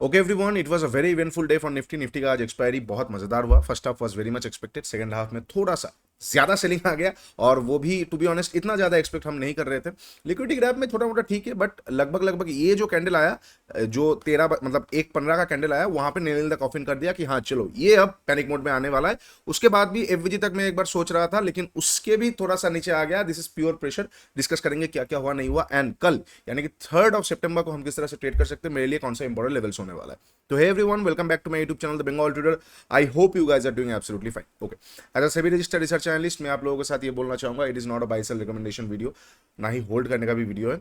Okay everyone, it was a very eventful day for Nifty. Nifty का आज expiry बहुत मजेदार हुआ। First half was very much expected, second half में थोड़ा सा ज्यादा सेलिंग आ गया, और वो भी टू बी ऑनेस्ट इतना ज्यादा एक्सपेक्ट हम नहीं कर रहे थे। लिक्विडिटी ग्रैब में थोड़ा मोटा ठीक है, बट लगभग लगभग ये जो कैंडल आया, जो 13 मतलब 1:15 का कैंडल आया, वहां पे नेल द कॉफिन कर दिया कि हाँ चलो ये अब पैनिक मोड में आने वाला है। उसके बाद भी एफवीजी तक मैं एक बार सोच रहा था, लेकिन उसके भी थोड़ा सा नीचे आ गया। This is pure pressure. Discuss करेंगे क्या क्या हुआ नहीं हुआ, एंड कल यानी कि 3 सितंबर को हम किस तरह से ट्रेड कर सकते हैं, मेरे लिए कौन सा इंपॉर्टेंट लेवल्स होने वाला है। तो hey everyone, welcome back to my YouTube channel the Bengal trader. I hope you guys are doing absolutely fine. Okay, as a SEBI registered research analyst मैं आप लोगों के साथ ये बोलना चाहूंगा, it is not a buy sell recommendation video, ना ही होल्ड करने का भी वीडियो है।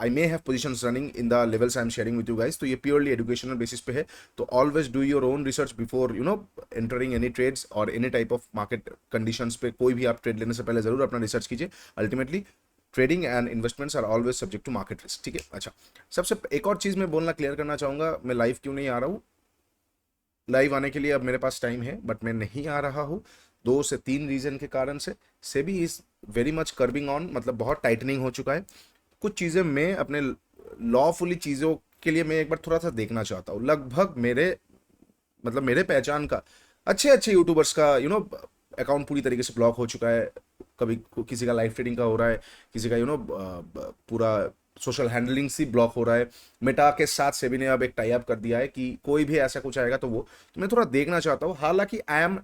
I may have positions running in the levels I am sharing with you guys, तो ये प्योरली एजुकेशनल बेसिस पे है। तो always do your own research before entering any trades और any type of market conditions पे। कोई भी आप ट्रेड लेने से पहले जरूर अपना रिसर्च कीजिए। Ultimately trading and investments are always subject to market risk, ठीक है। अच्छा, सबसे एक और चीज मैं बोलना क्लियर करना चाहूंगा, मैं लाइव क्यों नहीं आ रहा हूँ। लाइव आने के लिए अब मेरे पास टाइम है, बट मैं नहीं आ रहा हूँ 2 से 3 रीजन के कारण से। SEBI is very much curbing on, मतलब बहुत टाइटनिंग हो चुका है। कुछ चीजें मैं अपने लॉफुली चीजों के लिए मैं एक बार थोड़ा सा देखना चाहता हूँ। लगभग मेरे मतलब मेरे पहचान का अच्छे अच्छे यूट्यूबर्स का अकाउंट पूरी तरीके से ब्लॉक हो चुका है। कभी किसी का लाइव ट्रेडिंग का हो रहा है, किसी का पूरा सोशल हैंडलिंग से ब्लॉक हो रहा है। मेटा के साथ सेबी ने अब एक टाई अप कर दिया है कि कोई भी ऐसा कुछ आएगा तो मैं थोड़ा देखना चाहता हूँ। हालांकि I am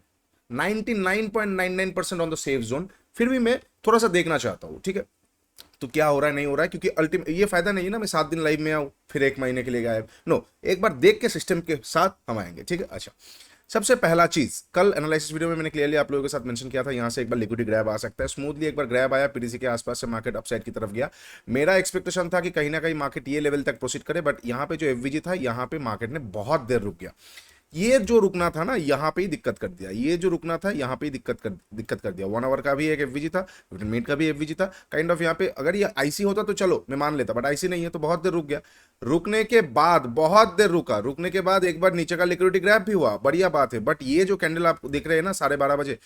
99.99% on the safe zone, फिर भी मैं थोड़ा सा देखना चाहता हूँ, ठीक है। तो क्या हो रहा है नहीं हो रहा है, क्योंकि अल्टीमेट ये फायदा नहीं है ना मैं 7 दिन लाइव में आऊं फिर 1 महीने के लिए गायब। नो, एक बार देख के सिस्टम के साथ हम आएंगे, ठीक है। अच्छा, सबसे पहला चीज, कल एनालिसिस वीडियो में मैंने क्लियरली आप लोगों के साथ मेंशन किया था, यहां से एक बार लिक्विडिटी ग्रैब आ सकता है। स्मूथली एक बार ग्रैब आया, पीटीसी के आसपास से मार्केट अपसाइड की तरफ गया। मेरा एक्सपेक्टेशन था कि कहीं ना कहीं मार्केट ये लेवल तक प्रोसीड करे, बट यहां पे जो एफवीजी था, यहां पे मार्केट ने बहुत देर रुक गया। ये जो रुकना था ना, यहां पे ही दिक्कत कर दिया। ये जो रुकना था यहां पे ही दिक्कत कर दिया। 1 आवर का भी एक एफवीजी था, 15 मिनट का भी एफवीजी था। काइंड ऑफ यहाँ पे अगर ये आईसी होता तो चलो मैं मान लेता, बट आईसी नहीं है तो बहुत देर रुक गया। रुकने के बाद बहुत देर रुका, रुकने के बाद एक बार नीचे का लिक्विडिटी ग्रैब भी हुआ, बढ़िया बात है। बट ये जो कैंडल आप देख रहे हैं ना 12:30 बजे,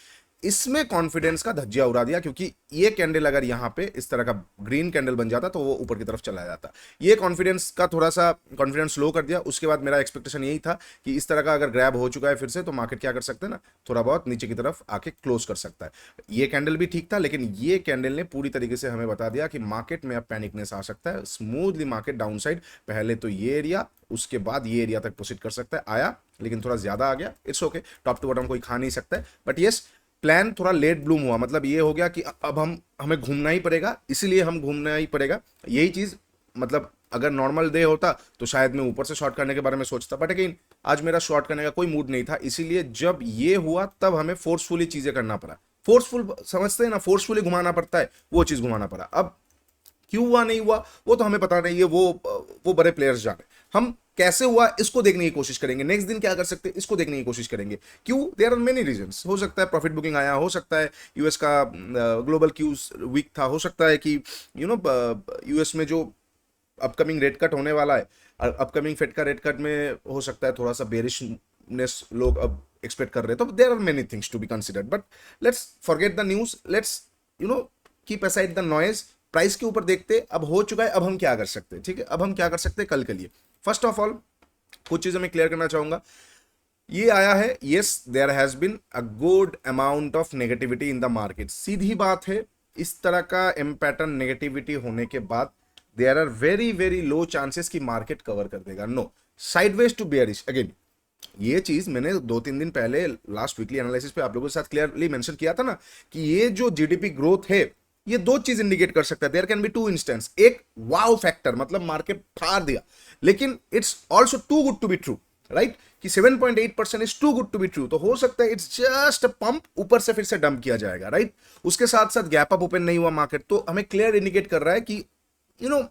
इसमें कॉन्फिडेंस का धज्जिया उड़ा दिया, क्योंकि ये कैंडल अगर यहां पे इस तरह का ग्रीन कैंडल बन जाता तो वो ऊपर की तरफ चला जाता। ये कॉन्फिडेंस का थोड़ा सा कॉन्फिडेंस लो कर दिया। उसके बाद मेरा एक्सपेक्टेशन यही था कि इस तरह का अगर ग्रैब हो चुका है फिर से, तो मार्केट क्या कर सकते हैं ना, थोड़ा बहुत नीचे की तरफ आके क्लोज कर सकता है। ये कैंडल भी ठीक था, लेकिन ये कैंडल ने पूरी तरीके से हमें बता दिया कि मार्केट में अब पैनिकनेस आ सकता है। स्मूथली मार्केट डाउन साइड, पहले तो ये एरिया, उसके बाद ये एरिया तक प्रोसीड कर सकता है। आया, लेकिन थोड़ा ज्यादा आ गया, it's okay. Top to bottom कोई खा नहीं सकता है, बट यस, प्लान थोड़ा लेट ब्लूम हुआ। मतलब ये हो गया कि अब हमें घूमना ही पड़ेगा, इसीलिए हम घूमना ही पड़ेगा। यही चीज, मतलब अगर नॉर्मल डे होता तो शायद मैं ऊपर से शॉर्ट करने के बारे में सोचता, बट अगेन आज मेरा शॉर्ट करने का कोई मूड नहीं था। इसीलिए जब ये हुआ तब हमें फोर्सफुली चीजें करना पड़ा। फोर्सफुल समझते हैं ना, फोर्सफुली घुमाना पड़ता है, वो चीज घुमाना पड़ा। अब क्यों हुआ नहीं हुआ वो तो हमें पता नहीं है, वो बड़े प्लेयर्स जाने। हम कैसे हुआ इसको देखने की कोशिश करेंगे, नेक्स्ट दिन क्या कर सकते हैं इसको देखने की कोशिश करेंगे। क्यों, देयर आर मेनी रीजंस। हो सकता है प्रॉफिट बुकिंग आया, हो सकता है यूएस का ग्लोबल क्यूज वीक था, हो सकता है कि यूएस में जो अपकमिंग रेट कट होने वाला है, अपकमिंग फेड का रेट कट में हो सकता है थोड़ा सा बेरिशनेस लोग अब एक्सपेक्ट कर रहे हैं। तो there are many things to be considered, but let's forget the news, let's keep aside the noise. Price के ऊपर देखते, अब हो चुका है, अब हम क्या कर सकते हैं, ठीक है। अब हम क्या कर सकते हैं कल के लिए। फर्स्ट ऑफ ऑल कुछ चीजें मैं क्लियर करना चाहूंगा। ये आया है, yes there has been a good amount of negativity in the market. सीधी बात है, इस तरह का एम पैटर्न नेगेटिविटी होने के बाद there are very very low chances कि मार्केट कवर कर देगा। No, sideways to bearish again. ये चीज मैंने 2-3 दिन पहले लास्ट वीकली एनालिसिस पे आप लोगों के साथ क्लियरली मेंशन किया था ना, कि ये जो जीडीपी ग्रोथ है, ये 2 चीज इंडिकेट कर सकता है। There can be 2 instance. एक वाव फैक्टर, मतलब मार्केट फाड़ दिया, लेकिन it's also too good to be true, right, कि 7.8% is too good to be true. तो हो सकता है इट्स जस्ट अ पंप, ऊपर से फिर से डंप किया जाएगा, राइट। उसके साथ साथ गैप अप ओपन नहीं हुआ मार्केट, तो हमें क्लियर इंडिकेट कर रहा है कि यू नो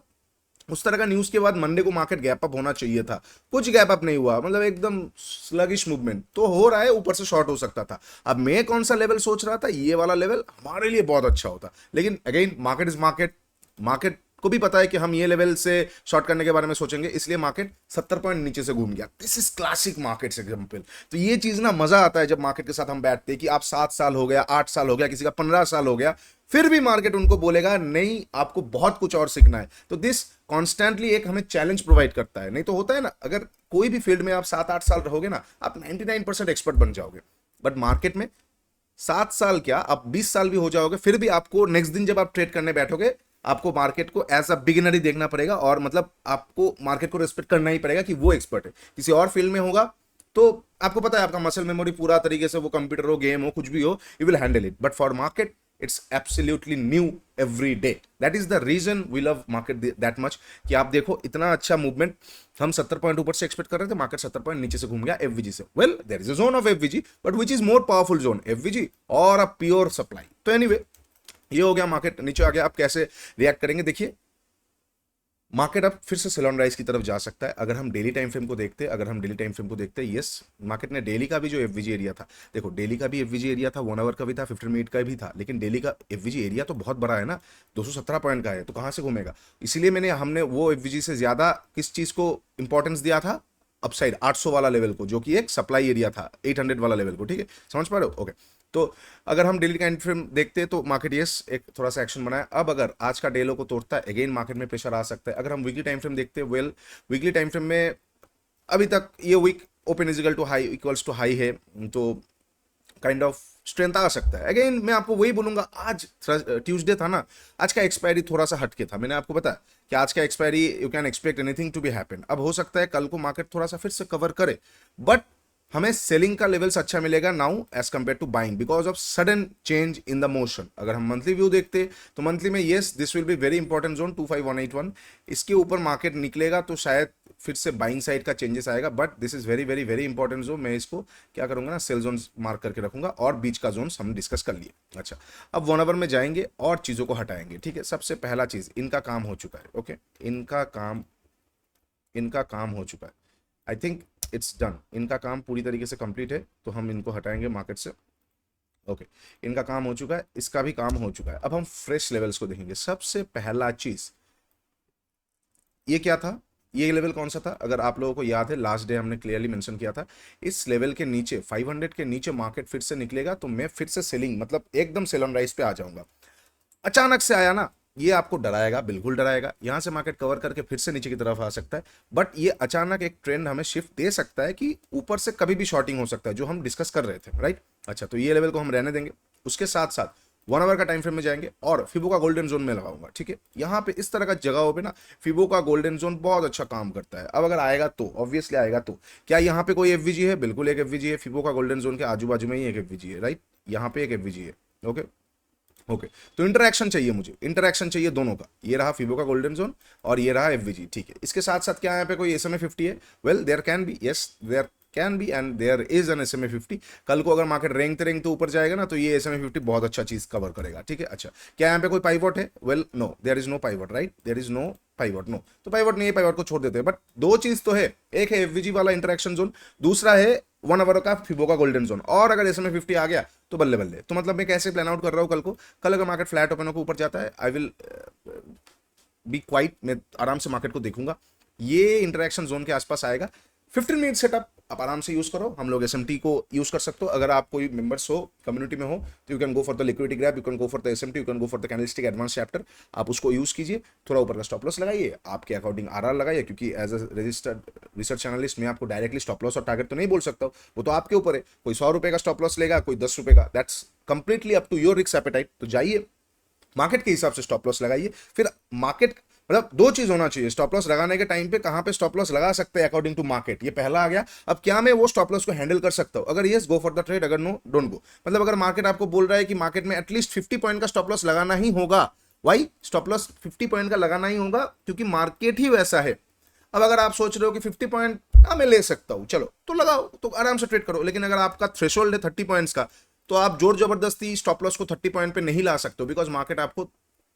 उस तरह का न्यूज के बाद मंडे को मार्केट गैप अप होना चाहिए था। कुछ गैप अप नहीं हुआ, मतलब एकदम स्लगिश मूवमेंट तो हो रहा है, ऊपर से शॉर्ट हो सकता था। अब मैं कौन सा लेवल सोच रहा था, ये वाला लेवल हमारे लिए बहुत अच्छा होता, लेकिन again market is market. Market को भी पता है कि हम ये लेवल से शॉर्ट करने के बारे में सोचेंगे, इसलिए मार्केट 70 पॉइंट नीचे से घूम गया। This is classic market example. तो ये चीज ना मजा आता है जब मार्केट के साथ हम बैठते हैं कि आप 7 साल हो गया, 8 साल हो गया, किसी का 15 साल हो गया, फिर भी मार्केट उनको बोलेगा नहीं आपको बहुत कुछ और सीखना है। तो दिस कॉन्स्टेंटली एक हमें चैलेंज प्रोवाइड करता है। नहीं तो होता है ना, अगर कोई भी फील्ड में आप 7-8 साल रहोगे ना, आप 99% एक्सपर्ट बन जाओगे। बट मार्केट में 7 साल क्या, आप 20 साल भी हो जाओगे, फिर भी आपको नेक्स्ट दिन जब आप ट्रेड करने बैठोगे, आपको मार्केट को एज अ बिगिनर ही देखना पड़ेगा, और मतलब आपको मार्केट को रिस्पेक्ट करना ही पड़ेगा कि वो एक्सपर्ट है। किसी और फील्ड में होगा तो आपको पता है आपका मसल मेमोरी पूरा तरीके से, वो कंप्यूटर हो, गेम हो, कुछ भी हो, you will handle it. But for market it's absolutely new every day. That is the reason we love market that much, कि आप देखो इतना अच्छा मूवमेंट हम 70 पॉइंट ऊपर से एक्सपेक्ट कर रहे थे, मार्केट 70 पॉइंट नीचे से घूम गया एफवीजी से। Well there is a zone of FVG but which is more powerful zone, FVG और अ प्योर सप्लाई। तो एनीवे ये हो गया, मार्केट नीचे आ गया। आप कैसे रिएक्ट करेंगे देखिए, मार्केट अब फिर से सेल ऑन राइज की तरफ जा सकता है। अगर हम डेली टाइम फ्रेम को देखते हैं, यस मार्केट ने डेली का भी जो एफवीजी एरिया था, देखो डेली का भी एफवीजी एरिया था, 1 आवर का भी था, 15 मिनट का भी था, लेकिन डेली का एफवीजी एरिया तो बहुत बड़ा है ना, 217 पॉइंट का है, तो कहां से घूमेगा। इसीलिए हमने वो एफवीजी से ज्यादा किस चीज को इंपॉर्टेंस दिया था, अपसाइड 800 वाला लेवल को, जो कि एक सप्लाई एरिया था, 800 वाला लेवल को। ठीक है, समझ पा रहे हो? ओके। तो अगर हम डेली टाइम फ्रेम देखते हैं तो मार्केट यस एक थोड़ा सा एक्शन बनाया। अब अगर आज का डेलो को तोड़ता है, अगेन मार्केट में प्रेशर आ सकता है। अगर हम वीकली टाइम फ्रेम देखते हैं, वेल वीकली टाइम फ्रेम में अभी तक ये week open equals to high है, तो काइंड ऑफ स्ट्रेंथ आ सकता है। अगेन मैं आपको वही बोलूंगा, आज ट्यूसडे था ना, आज का एक्सपायरी थोड़ा सा हटके था। मैंने आपको बताया कि आज का expiry you can expect anything to be happen. अब हो सकता है कल को मार्केट थोड़ा सा फिर से कवर करे, बट हमें सेलिंग का लेवल्स अच्छा मिलेगा now as compare to buying, because of sudden change in the motion. अगर हम मंथली व्यू देखते तो मंथली में yes this will be very important zone 25181, इसके ऊपर मार्केट निकलेगा तो शायद फिर से बाइंग साइड का चेंजेस आएगा, but this is very very very important zone. मैं इसको क्या करूंगा ना, सेल जोन मार्क करके रखूंगा, और बीच का जोन हम डिस्कस कर लिए। अच्छा, अब 1 आवर में जाएंगे और चीजों को हटाएंगे। ठीक है, सबसे पहला चीज, इनका काम हो चुका है। ओके, इनका काम हो चुका है, आई थिंक इट्स डन। इनका काम पूरी तरीके से कंप्लीट है, तो हम इनको हटाएंगे मार्केट से। ओके, इनका काम हो चुका है, इसका भी काम हो चुका है। अब हम फ्रेश लेवल्स को देखेंगे। सबसे पहला चीज ये क्या था, ये लेवल कौन सा था? अगर आप लोगों को याद है, लास्ट डे हमने क्लियरली मेंशन किया था, इस लेवल के नीचे 500 के नीचे मार्केट फिर से निकलेगा तो मैं फिर से सेलिंग, मतलब एकदम सेल ऑन राइज पे आ जाऊंगा। अचानक से आया ना, ये आपको डराएगा, बिल्कुल डराएगा। यहां से मार्केट कवर करके फिर से नीचे की तरफ आ सकता है, बट ये अचानक एक ट्रेंड हमें शिफ्ट दे सकता है कि ऊपर से कभी भी शॉर्टिंग हो सकता है, जो हम डिस्कस कर रहे थे, राइट। अच्छा, तो ये लेवल को हम रहने देंगे। उसके साथ साथ 1 आवर का टाइम फ्रेम में जाएंगे और फिबो का गोल्डन जोन में लगाऊंगा। ठीक है, यहाँ पे इस तरह का जगहों पे ना फिबो का गोल्डन जोन बहुत अच्छा काम करता है। अब अगर आएगा तो ऑब्वियसली आएगा, तो क्या यहाँ पे कोई एफवीजी है? बिल्कुल एक एफवीजी है, फिबो का गोल्डन जोन के आजू बाजू में ही एक एफवीजी है, राइट। यहाँ पे एक एफवीजी है। ओके ओके, तो इंटरैक्शन चाहिए, मुझे इंटरैक्शन चाहिए दोनों का। ये रहा फिबो का गोल्डन जोन और ये रहा एफवीजी। ठीक है, इसके साथ साथ क्या यहाँ पे कोई एसएमए 50 है? Well there can be, yes there can be and there is an SMA 50। कल को अगर मार्केट रेंगते ऊपर जाएगा ना, तो ये एसएमए 50 बहुत अच्छा चीज कवर करेगा। ठीक है, अच्छा क्या यहाँ पे कोई पाइवट है? Well no, there is no pivot, right, there is no pivot, no. तो पाइवट नहीं है, पाइवट को छोड़ देते हैं। बट दो चीज तो है, एक है एफवीजी वाला इंटरैक्शन जोन, दूसरा है 1 आवर का फिबो का गोल्डन जोन। और अगर एसएमए 50 आ गया तो बल्ले बल्ले। तो मतलब मैं कैसे प्लान आउट कर रहा हूँ कल को, कल अगर मार्केट फ्लैट ओपन होकर ऊपर जाता है, आई विल बी क्वाइट, मैं आराम से मार्केट को देखूंगा। ये इंटरैक्शन जोन के आसपास आएगा। 15 मिनट सेटअप आप आराम से यूज करो, हम लोग एसएमटी को यूज कर सकते हो। अगर आप कोई मेंबर्स हो, कम्युनिटी में हो, तो you can go for the liquidity grab, you can go for the SMT, you can go for the candlestick advance chapter. आप उसको यूज कीजिए, थोड़ा ऊपर का स्टॉप लॉस लगाइए, आपके अकॉर्डिंग आरआर लगाइए, क्योंकि as a registered research analyst मैं आपको डायरेक्टली स्टॉप लॉस और टारगेट तो नहीं बोल सकता, वो तो आपके ऊपर है। कोई 100 रुपए का स्टॉप लॉस लेगा, कोई 10 रुपए का, that's completely up to your risk appetite. तो जाइए मार्केट के हिसाब से स्टॉप लॉस लगाइए। फिर मार्केट, मतलब दो चीज होना चाहिए स्टॉप लॉस लगाने के टाइम पे, कहां पे स्टॉप लॉस लगा सकते हैं अकॉर्डिंग टू मार्केट, ये पहला आ गया। अब क्या मैं वो स्टॉप लॉस को हैंडल कर सकता हूं? अगर yes, go for the trade, अगर नो, डोंट गो। मतलब अगर मार्केट आपको बोल रहा है कि मार्केट में एटलीस्ट 50 पॉइंट का स्टॉप लॉस लगाना ही होगा, वाई स्टॉप लॉस 50 पॉइंट का लगाना ही होगा? क्योंकि मार्केट ही वैसा है। अब अगर आप सोच रहे हो कि 50 पॉइंट मैं ले सकता हूं, चलो तो लगाओ, तो आराम से ट्रेड करो। लेकिन अगर आपका थ्रेशोल्ड है 30 पॉइंट्स का, तो आप जोर जबरदस्ती स्टॉप लॉस को 30 पॉइंट पे नहीं ला सकते हो, बिकॉज मार्केट आपको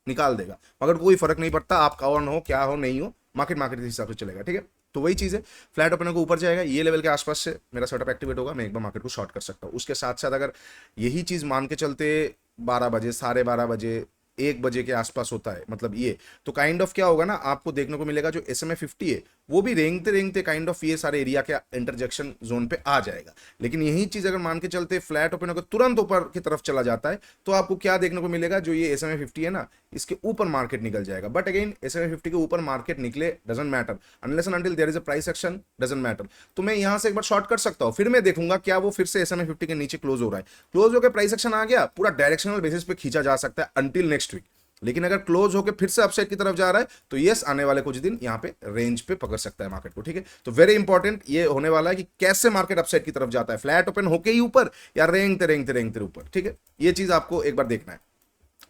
निकाल देगा। मगर कोई फर्क नहीं पड़ता आप कौन हो, क्या हो, नहीं हो, मार्केट मार्केट के हिसाब से चलेगा। ठीक है, तो वही चीज है, फ्लैट ओपनर को ऊपर जाएगा, ये लेवल के आसपास से मेरा सेटअप एक्टिवेट होगा, मैं एक बार मार्केट को शॉर्ट कर सकता हूँ। उसके साथ साथ अगर यही चीज मान के चलते 12 बजे, 12:30 बजे 1 बजे के आसपास होता है, मतलब ये तो काइंड ऑफ क्या होगा ना, आपको देखने को मिलेगा जो SMA 50 है वो भी रेंगते रेंगते काइंड ऑफ ये सारे एरिया के इंटरजेक्शन जोन पे आ जाएगा। लेकिन यही चीज अगर मान के चलते फ्लैट ओपन होकर तुरंत ऊपर की तरफ चला जाता है तो आपको क्या देखने को मिलेगा, जो ये SMA 50 है ना इसके ऊपर मार्केट निकल जाएगा। बट अगेन SMA 50 के ऊपर मार्केट निकले doesn't matter, unless and until there is a price action doesn't matter. तो मैं यहां से एक बार शॉर्ट कर सकता हूं, फिर मैं देखूंगा क्या वो फिर से SMA 50 के नीचे क्लोज हो रहा है। क्लोज होकर प्राइस एक्शन आ गया, पूरा डायरेक्शनल बेसिस पे खींचा जा सकता है अंटिल नेक्स्ट वीक। लेकिन अगर क्लोज होकर फिर से अपसाइड की तरफ जा रहा है तो यस, आने वाले कुछ दिन यहाँ पे रेंज पे पकड़ सकता है मार्केट को, ठीक है। तो वेरी इंपॉर्टेंट ये होने वाला है कि कैसे मार्केट अपसाइड की तरफ जाता है, फ्लैट ओपन होके ही ऊपर या रेंगते रेंगते रेंगते ऊपर, ठीक है। ये चीज आपको एक बार देखना है,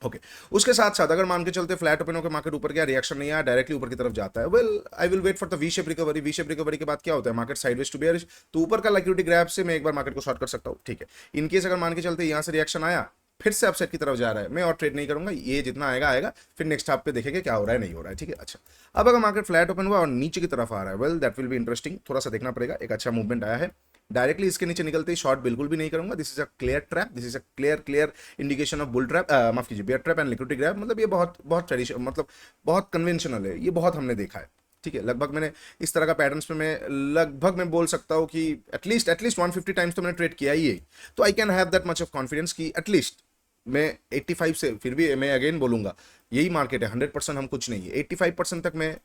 ओके। उसके साथ साथ अगर मान के चलते फ्लैट ओपन होकर मार्केट ऊपर गया, रिएक्शन नहीं आया, डायरेक्टली ऊपर की तरफ जाता है, well I will wait for the V shape recovery. V shape recovery के बाद क्या होता है, मार्केट साइडवेज टू बेयरिश, तो ऊपर का लिक्विडिटी ग्रैब से मैं एक बार मार्केट को शॉर्ट कर सकता हूं, ठीक है। इनकेस अगर मान के चलते यहां से रिएक्शन आया, फिर से अपसाइड की तरफ जा रहा है, मैं और ट्रेड नहीं करूंगा, ये जितना आएगा आएगा, फिर नेक्स्ट हाफ पे देखेंगे क्या हो रहा है नहीं हो रहा है, ठीक है। अच्छा, अब अगर मार्केट फ्लैट ओपन हुआ और नीचे की तरफ आ रहा है, well that will be interesting, थोड़ा सा देखना पड़ेगा। एक अच्छा मूवमेंट आया है, डायरेक्टली इसके नीचे निकलते ही शॉर्ट बिल्कुल भी नहीं करूंगा। This is a clear trap, this is a clear indication of bull trap, माफ कीजिए bear trap and liquidity grab. मतलब ये बहुत बहुत ट्रेडिशनल, मतलब बहुत कन्वेंशनल है, ये बहुत हमने देखा है, ठीक है। लगभग मैंने इस तरह का पैटर्न्स पे मैं लगभग मैं बोल सकता हूँ कि एटलीस्ट 150 टाइम्स तो मैंने ट्रेड किया ही है। तो I can have that much of confidence कि एटलीस्ट मैं 85 से, फिर भी मैं अगेन बोलूंगा यही मार्केट है, 100% हम कुछ नहीं है, 85% तक मैं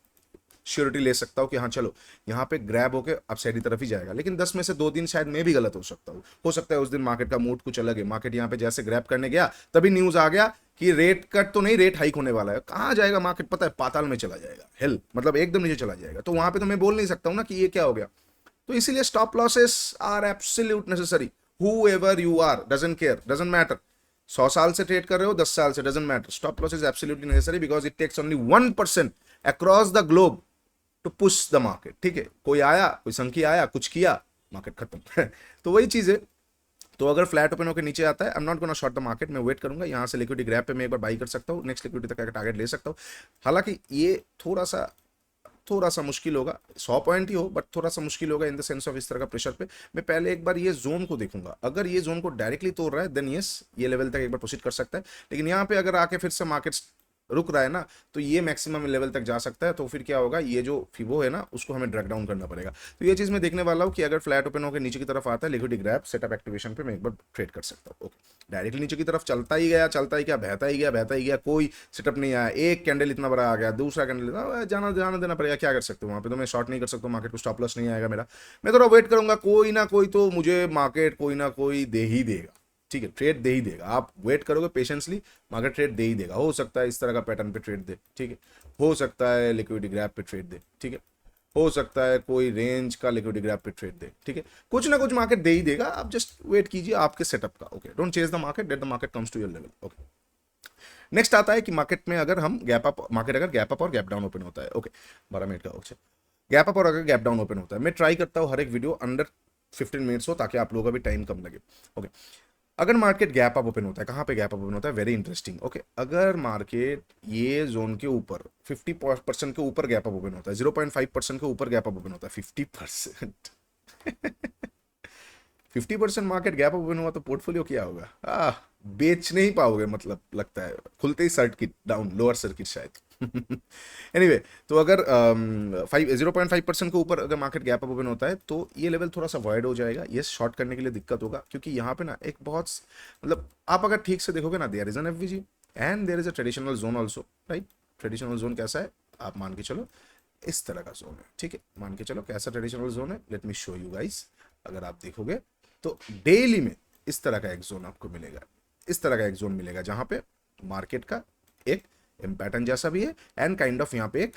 श्योरिटी ले सकता हूँ कि हाँ चलो यहाँ पे ग्रैब होकर अपसाइड की तरफ ही जाएगा। लेकिन 10 में से 2 दिन शायद मैं भी गलत हो सकता हूँ, हो सकता है उस दिन मार्केट का मूड कुछ अलग है, मार्केट यहाँ पे जैसे ग्रैब करने गया तभी न्यूज आ गया कि रेट कट तो नहीं, रेट हाइक होने वाला है। कहाँ जाएगा मार्केट पता है, पाताल में चला जाएगा, हेल मतलब एकदम नीचे चला जाएगा। तो वहां पे तो मैं बोल नहीं सकता हूँ ना कि ये क्या हो गया। तो इसीलिए stop losses are absolute necessary, whoever you are, doesn't care, doesn't matter, 100 साल से ट्रेड कर रहे हो, 10 साल से, doesn't matter, stop loss is absolutely necessary because it takes only 1% across the globe to push the market, ठीक है। कोई आया, कोई संखी आया, कुछ किया, मार्केट खत्म तो वही चीज है। तो अगर फ्लैट ओपन होकर नीचे आता है, I am not gonna short the market, मैं वेट करूंगा, यहाँ से लिक्विडिटी ग्रैब पे मैं एक बार बाई कर सकता हूँ, नेक्स्ट लिक्विडिटी तक का टारगेट ले सकता हूँ। हालांकि ये थोड़ा सा मुश्किल होगा, 100 पॉइंट ही हो बट थोड़ा सा मुश्किल होगा इन द सेंस ऑफ इस तरह का प्रेशर पे। मैं पहले एक बार ये जोन को देखूंगा, अगर ये जोन को डायरेक्टली तोड़ रहा है देन यस, ये लेवल तक एक बार प्रोसीड कर सकता है। लेकिन यहाँ पे अगर आके फिर से मार्केट रुक रहा है ना, तो ये मैक्सिमम लेवल तक जा सकता है। तो फिर क्या होगा, ये जो फिबो है ना उसको हमें ड्रैग डाउन करना पड़ेगा। तो ये चीज मैं देखने वाला हूँ कि अगर फ्लैट ओपन होकर नीचे की तरफ आता है, लिक्विडिटी ग्रैब सेटअप एक्टिवेशन पे मैं एक बार ट्रेड कर सकता हूँ, ओके। डायरेक्टली नीचे की तरफ चलता ही गया, चलता ही क्या, बहता ही गया, कोई सेटअप नहीं आया, एक कैंडल इतना बड़ा आ गया, दूसरा कैंडल जाना देना पड़ेगा, क्या कर सकते हो वहां पे। तो मैं शॉर्ट नहीं कर सकता, मार्केट को स्टॉप लॉस नहीं आएगा मेरा, मैं थोड़ा वेट करूंगा, कोई ना कोई तो मुझे मार्केट कोई ना कोई दे ही देगा, ठीक है, ट्रेड दे ही देगा। आप वेट करोगे पेशेंसली, मार्केट ट्रेड दे ही देगा। हो सकता है इस तरह का पैटर्न पे ट्रेड दे, ठीक है, हो सकता है लिक्विडिटी ग्रैब पे ट्रेड दे, ठीक है, हो सकता है कोई रेंज का लिक्विडिटी ग्रैब पे ट्रेड दे, ठीक है, कुछ ना कुछ मार्केट दे ही देगा। आप जस्ट वेट कीजिए आपके सेटअप का, okay. Don't chase the market, let the market comes to your level, okay. Next आता है कि मार्केट में अगर हम गैप अप, मार्केट अगर गैप अप और गैप डाउन ओपन होता है, ओके, 12 मिनट का, ओके, गैप अप और अगर गैप डाउन ओपन होता है, मैं ट्राई करता हूँ हर एक वीडियो अंडर 15 मिनट्स हो ताकि आप लोगों का भी टाइम कम लगे, ओके। अगर मार्केट गैप अप ओपन होता है, कहाँ पे गैप अप ओपन होता है, वेरी इंटरेस्टिंग, ओके। अगर मार्केट ये जोन के ऊपर 50% के ऊपर गैप अप ओपन होता है, 0.5% के ऊपर गैप अप ओपन होता है, 50% 50% मार्केट गैप ओपन हुआ तो पोर्टफोलियो क्या होगा, बेच नहीं पाओगे, मतलब लगता है खुलते ही सर्किट डाउन, लोअर सर्किट शायद एनीवे तो अगर 0.5% के ऊपर अगर मार्केट गैप अप ओपन होता है तो ये लेवल थोड़ा सा वॉइड हो जाएगा, ये शॉर्ट करने के लिए दिक्कत होगा। क्योंकि यहाँ पे ना एक बहुत, मतलब आप अगर ठीक से देखोगे ना, there is an FVG and there is a traditional zone also, right. Traditional zone कैसा है, आप मान के चलो इस तरह का जोन है, ठीक है, मान के चलो कैसा ट्रेडिशनल जोन है, let me show you guys. अगर आप देखोगे तो डेली में इस तरह का एक जोन आपको मिलेगा, इस तरह का एक जोन मिलेगा जहां पे मार्केट का एक पैटर्न जैसा भी है एंड काइंड ऑफ यहाँ पे एक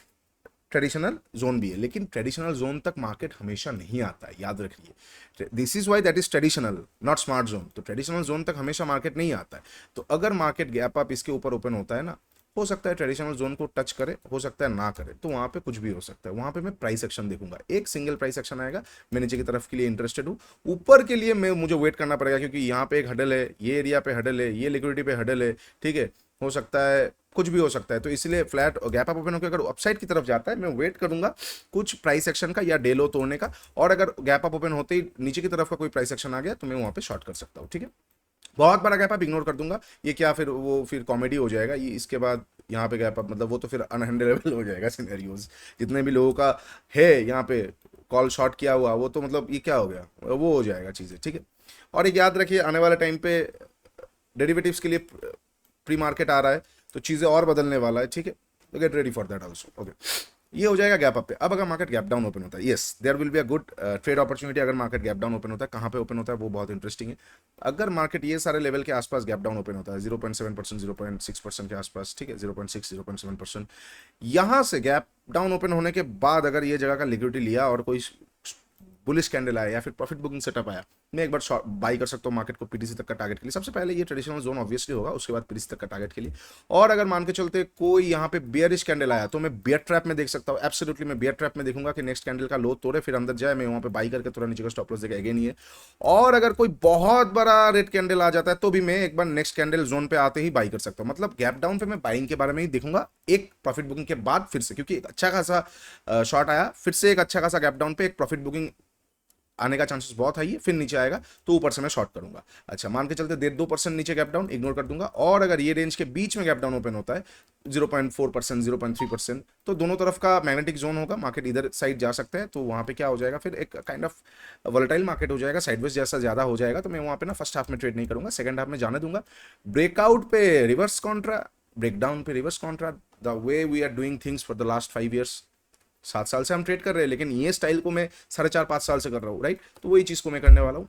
ट्रेडिशनल जोन भी है। लेकिन ट्रेडिशनल जोन तक मार्केट हमेशा नहीं आता है, याद रखिए, this is why that is traditional not smart zone. तो ट्रेडिशनल जोन तक हमेशा मार्केट नहीं आता है। तो अगर मार्केट गैप अप इसके ऊपर ओपन होता है ना, हो सकता है ट्रेडिशनल जोन को टच करे, हो सकता है ना करे, तो वहां पे कुछ भी हो सकता है। वहां पे मैं प्राइस एक्शन देखूंगा, एक सिंगल प्राइस एक्शन आएगा, मैं नीचे की तरफ के लिए इंटरेस्टेड हूँ, ऊपर के लिए मैं मुझे वेट करना पड़ेगा क्योंकि यहाँ पे एक हडल है, ये एरिया पे हडल है, ये लिक्विडिटी पे हडल है, ठीक है, हो सकता है कुछ भी हो सकता है। तो इसलिए फ्लैट गैप अप ओपन होकर अगर अपसाइड की तरफ जाता है, मैं वेट करूंगा कुछ प्राइस एक्शन का या डे लो तोड़ने का, और अगर गैप अप ओपन होते ही नीचे की तरफ का कोई प्राइस एक्शन आ गया तो मैं वहां पे शॉर्ट कर सकता हूँ, ठीक है। बहुत बड़ा गैप आप इग्नोर कर दूंगा, ये क्या फिर वो फिर कॉमेडी हो जाएगा ये, इसके बाद यहाँ पे गैप अप मतलब वो तो फिर अनहैंडलेबल हो जाएगा सिनेरियोज, जितने भी लोगों का है यहाँ पे कॉल शॉर्ट किया हुआ, वो तो मतलब ये क्या हो गया, वो हो जाएगा चीज़ें, ठीक है। और एक याद रखिए, आने वाले टाइम पे डेरिवेटिव्स के लिए प्री मार्केट आ रहा है, तो चीज़ें और बदलने वाला है, ठीक है, तो get ready for that also, okay. ये हो जाएगा गैप अप पे। अब अगर मार्केट गैप डाउन ओपन होता है, yes there will be a good trade opportunity. अगर मार्केट गैप डाउन ओपन होता है, कहाँ पे ओपन होता है वो बहुत इंटरेस्टिंग है। अगर मार्केट ये सारे लेवल के आसपास गैप डाउन ओपन होता है 0.7%, 0.6% के आसपास, ठीक है, 0.6, 0.7%, यहाँ से गैप डाउन ओपन होने के बाद अगर ये जगह का लिक्विडिटी लिया और कोई बुलिश कैंडल आया या फिर प्रॉफिट बुकिंग सेटअप आया, मैं एक बार बाई कर सकता हूँ मार्केट को पीटीसी तक का टारगेट के लिए। सबसे पहले ये ट्रेडिशनल जोन ऑब्वियसली होगा, उसके बाद पीटीसी तक का टारगेट के लिए। और अगर मान के चलते कोई यहाँ पे बियरिश कैंडल आया, तो मैं बियर ट्रैप में देख सकता हूँ, एब्सोल्युटली मैं बियर ट्रैप में देखूंगा कि नेक्स्ट कैंडल का लो तोड़े फिर अंदर जाए, मैं वहाँ पे बाई करके थोड़ा नीचे का स्टॉप लॉस देगा अगेन ये। और अगर कोई बहुत बड़ा रेड कैंडल आ जाता है, तो भी मैं एक बार नेक्स्ट कैंडल जोन पे आते ही बाई कर सकता हूँ। मतलब गैप डाउन पे मैं बाइंग के बारे में ही देखूंगा एक प्रॉफिट बुकिंग के बाद फिर से, क्योंकि एक अच्छा खासा शॉर्ट आया, फिर से एक अच्छा खासा गैप डाउन पे एक प्रॉफिट बुकिंग आने का चांसेस बहुत हाई है, फिर नीचे आएगा तो ऊपर से मैं शॉर्ट करूंगा। अच्छा, मान के चलते 1.5-2% नीचे गैप डाउन इग्नोर कर दूंगा। और अगर ये रेंज के बीच में गैप डाउन ओपन होता है 0.4%, 0.3%, तो दोनों तरफ का मैग्नेटिक जोन होगा, मार्केट इधर साइड जा सकता है, तो वहां पे क्या हो जाएगा, फिर एक काइंड ऑफ वोलेटाइल मार्केट हो जाएगा, साइडवेज जैसा ज्यादा हो जाएगा। तो मैं वहां पे ना फर्स्ट हाफ में ट्रेड नहीं करूंगा, सेकंड हाफ में जाने दूंगा। ब्रेकआउट पे रिवर्स कॉन्ट्रा, ब्रेकडाउन पे reverse contra, the way we are doing things for the last 5 years, 7 साल से हम ट्रेड कर रहे हैं, लेकिन ये स्टाइल को मैं 4.5-5 साल से कर रहा हूँ, राइट। तो वही चीज़ को मैं करने वाला हूँ।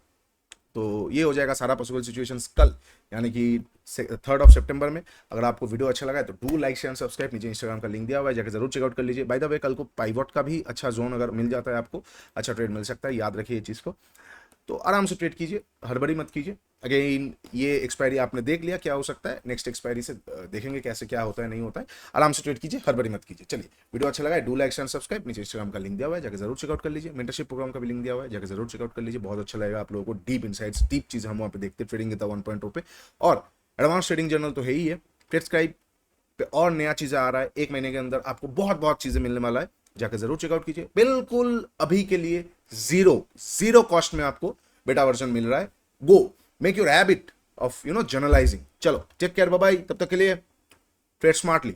तो ये हो जाएगा सारा पॉसिबल सिचुएशंस कल, यानी कि 3rd सितंबर में। अगर आपको वीडियो अच्छा लगा है तो डू लाइक शेयर सब्सक्राइब, नीचे इंस्टाग्राम का लिंक दिया हुआ है, जाकर जरूर चेकआउट कर लीजिए। बाय द वे, कल को पाइवॉट का भी अच्छा जोन अगर मिल जाता है आपको, अच्छा ट्रेड मिल सकता है, याद रखिए ये चीज़ को। तो आराम से ट्रेड कीजिए, हड़बड़ी मत कीजिए। अगेन ये एक्सपायरी आपने देख लिया क्या हो सकता है, नेक्स्ट एक्सपायरी से देखेंगे कैसे क्या होता है नहीं होता है। आराम से ट्रेड कीजिए, हड़बड़ी मत कीजिए। चलिए, वीडियो अच्छा लगा है डू लाइक शेयर सब्सक्राइब, नीचे इंस्टाग्राम का लिंक दिया हुआ है, जाकर जरूर चेकआउट कर लीजिए। मेंटरशिप प्रोग्राम का भी लिंक दिया हुआ है, जाकर जरूर चेकआउट कर लीजिए। बहुत अच्छा लगेगा आप लोगों को, डीप इनसाइट्स, डीप चीज़ हम वहाँ पे देखते हैं ट्रेडिंग विद 1.0 पे। और एडवांस ट्रेडिंग जर्नल तो है ही है, ट्रेडस्क्राइब पे और नया चीज़ें आ रहा है, 1 महीने के अंदर आपको बहुत बहुत चीज़ें मिलने वाला है, जाकर जरूर चेकआउट कीजिए। बिल्कुल अभी के लिए जीरो जीरो कॉस्ट में आपको बेटा वर्जन मिल रहा है। Go make your habit of journalising. चलो टेक केयर, बाय बाय, तब तक के लिए ट्रेड स्मार्टली।